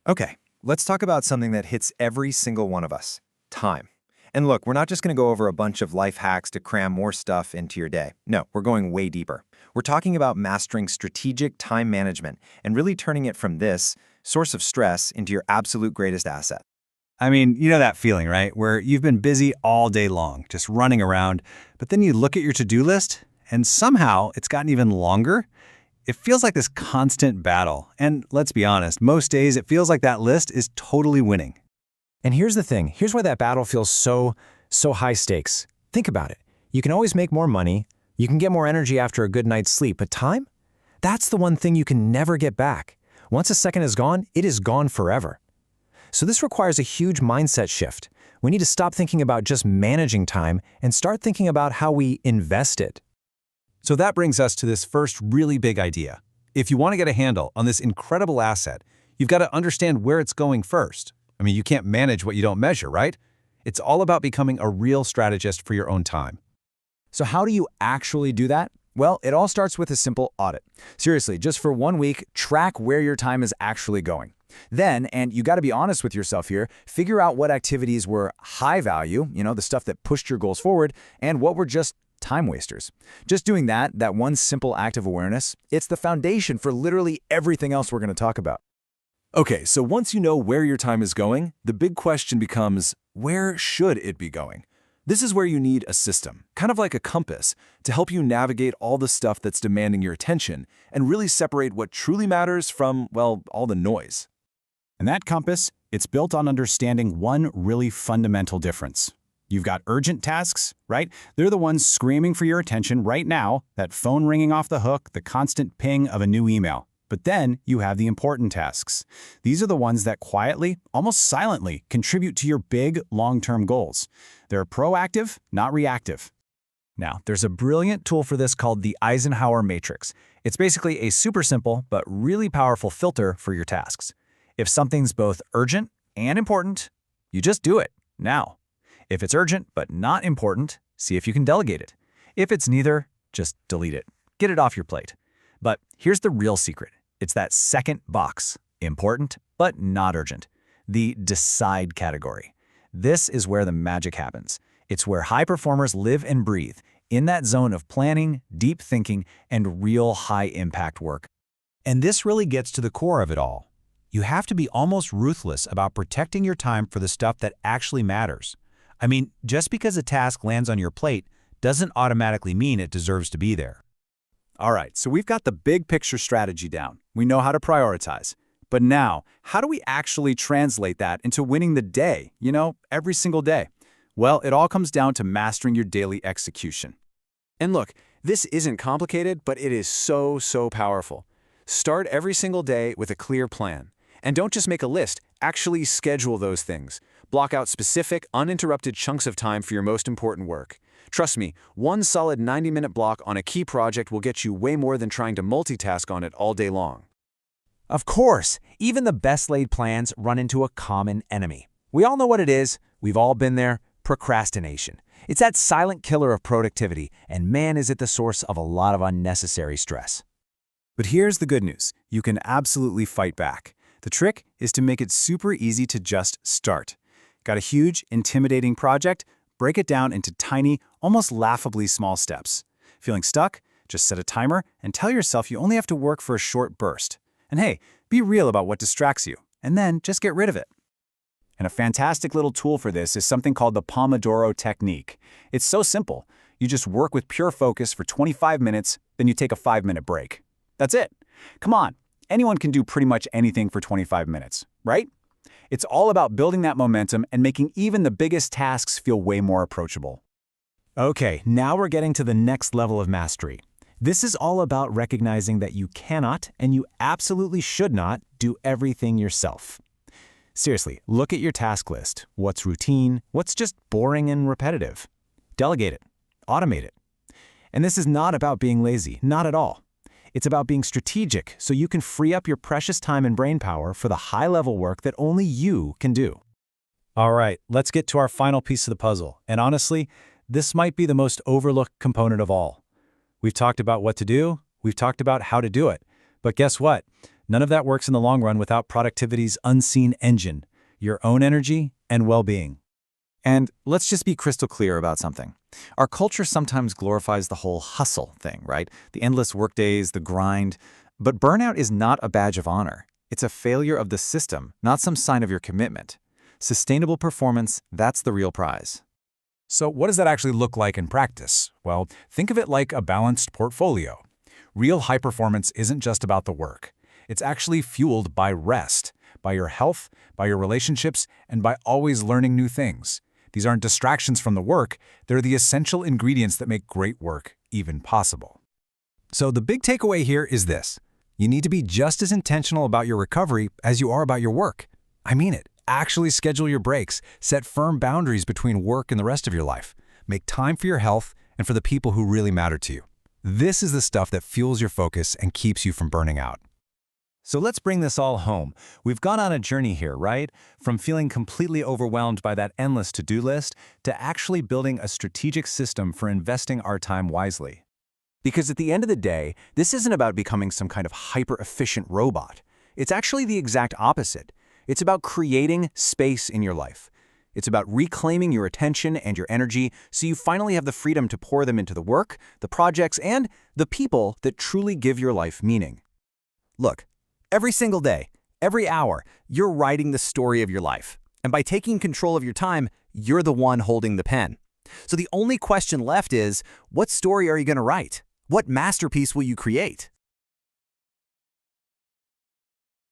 Okay, let's talk about something that hits every single one of us, time. And look, we're not just going to go over a bunch of life hacks to cram more stuff into your day. No, we're going way deeper. We're talking about mastering strategic time management and really turning it from this source of stress into your absolute greatest asset. I mean, you know that feeling, right? Where you've been busy all day long, just running around, but then you look at your to-do list, and somehow it's gotten even longer. It feels like this constant battle. And let's be honest, most days it feels like that list is totally winning. And here's the thing. Here's why that battle feels so high stakes. Think about it. You can always make more money. You can get more energy after a good night's sleep. But time? That's the one thing you can never get back. Once a second is gone, it is gone forever. So this requires a huge mindset shift. We need to stop thinking about just managing time and start thinking about how we invest it. So that brings us to this first really big idea. If you want to get a handle on this incredible asset, you've got to understand where it's going first. I mean, you can't manage what you don't measure, right? It's all about becoming a real strategist for your own time. So how do you actually do that? Well, it all starts with a simple audit. Seriously, just for 1 week, track where your time is actually going. Then, and you got to be honest with yourself here, figure out what activities were high value, the stuff that pushed your goals forward, and what were just time wasters. Just doing that one simple act of awareness, it's the foundation for literally everything else we're going to talk about. Okay, so once you know where your time is going, the big question becomes, where should it be going? This is where you need a system, kind of like a compass, to help you navigate all the stuff that's demanding your attention and really separate what truly matters from, well, all the noise. And that compass, it's built on understanding one really fundamental difference. You've got urgent tasks, right? They're the ones screaming for your attention right now, that phone ringing off the hook, the constant ping of a new email. But then you have the important tasks. These are the ones that quietly, almost silently, contribute to your big, long-term goals. They're proactive, not reactive. Now, there's a brilliant tool for this called the Eisenhower Matrix. It's basically a super simple but really powerful filter for your tasks. If something's both urgent and important, you just do it now. If it's urgent but not important, see if you can delegate it. If it's neither, just delete it. Get it off your plate. But here's the real secret. It's that second box, important but not urgent, the decide category. This is where the magic happens. It's where high performers live and breathe, in that zone of planning, deep thinking, and real high-impact work. And this really gets to the core of it all. You have to be almost ruthless about protecting your time for the stuff that actually matters. I mean, just because a task lands on your plate doesn't automatically mean it deserves to be there. All right, so we've got the big picture strategy down. We know how to prioritize. But now, how do we actually translate that into winning the day, every single day? Well, it all comes down to mastering your daily execution. And look, this isn't complicated, but it is so powerful. Start every single day with a clear plan. And don't just make a list, actually schedule those things. Block out specific, uninterrupted chunks of time for your most important work. Trust me, one solid 90-minute block on a key project will get you way more than trying to multitask on it all day long. Of course, even the best-laid plans run into a common enemy. We all know what it is. We've all been there. Procrastination. It's that silent killer of productivity, and man, is it the source of a lot of unnecessary stress. But here's the good news. You can absolutely fight back. The trick is to make it super easy to just start. Got a huge, intimidating project? Break it down into tiny, almost laughably small steps. Feeling stuck? Just set a timer and tell yourself you only have to work for a short burst. And hey, be real about what distracts you, and then just get rid of it. And a fantastic little tool for this is something called the Pomodoro technique. It's so simple. You just work with pure focus for 25 minutes, then you take a 5-minute break. That's it. Come on, anyone can do pretty much anything for 25 minutes, right? It's all about building that momentum and making even the biggest tasks feel way more approachable. Okay, now we're getting to the next level of mastery. This is all about recognizing that you cannot and you absolutely should not do everything yourself. Seriously, look at your task list. What's routine? What's just boring and repetitive? Delegate it. Automate it. And this is not about being lazy, not at all. It's about being strategic so you can free up your precious time and brain power for the high-level work that only you can do. All right, let's get to our final piece of the puzzle. And honestly, this might be the most overlooked component of all. We've talked about what to do, we've talked about how to do it. But guess what? None of that works in the long run without productivity's unseen engine, your own energy and well-being. And let's just be crystal clear about something. Our culture sometimes glorifies the whole hustle thing, right? The endless workdays, the grind. But burnout is not a badge of honor. It's a failure of the system, not some sign of your commitment. Sustainable performance, that's the real prize. So what does that actually look like in practice? Well, think of it like a balanced portfolio. Real high performance isn't just about the work. It's actually fueled by rest, by your health, by your relationships, and by always learning new things. These aren't distractions from the work, they're the essential ingredients that make great work even possible. So the big takeaway here is this. You need to be just as intentional about your recovery as you are about your work. I mean it. Actually schedule your breaks, set firm boundaries between work and the rest of your life. Make time for your health and for the people who really matter to you. This is the stuff that fuels your focus and keeps you from burning out. So let's bring this all home. We've gone on a journey here, right? From feeling completely overwhelmed by that endless to-do list to actually building a strategic system for investing our time wisely. Because at the end of the day, this isn't about becoming some kind of hyper-efficient robot. It's actually the exact opposite. It's about creating space in your life. It's about reclaiming your attention and your energy so you finally have the freedom to pour them into the work, the projects, and the people that truly give your life meaning. Look, every single day, every hour, you're writing the story of your life. And by taking control of your time, you're the one holding the pen. So the only question left is, what story are you going to write? What masterpiece will you create?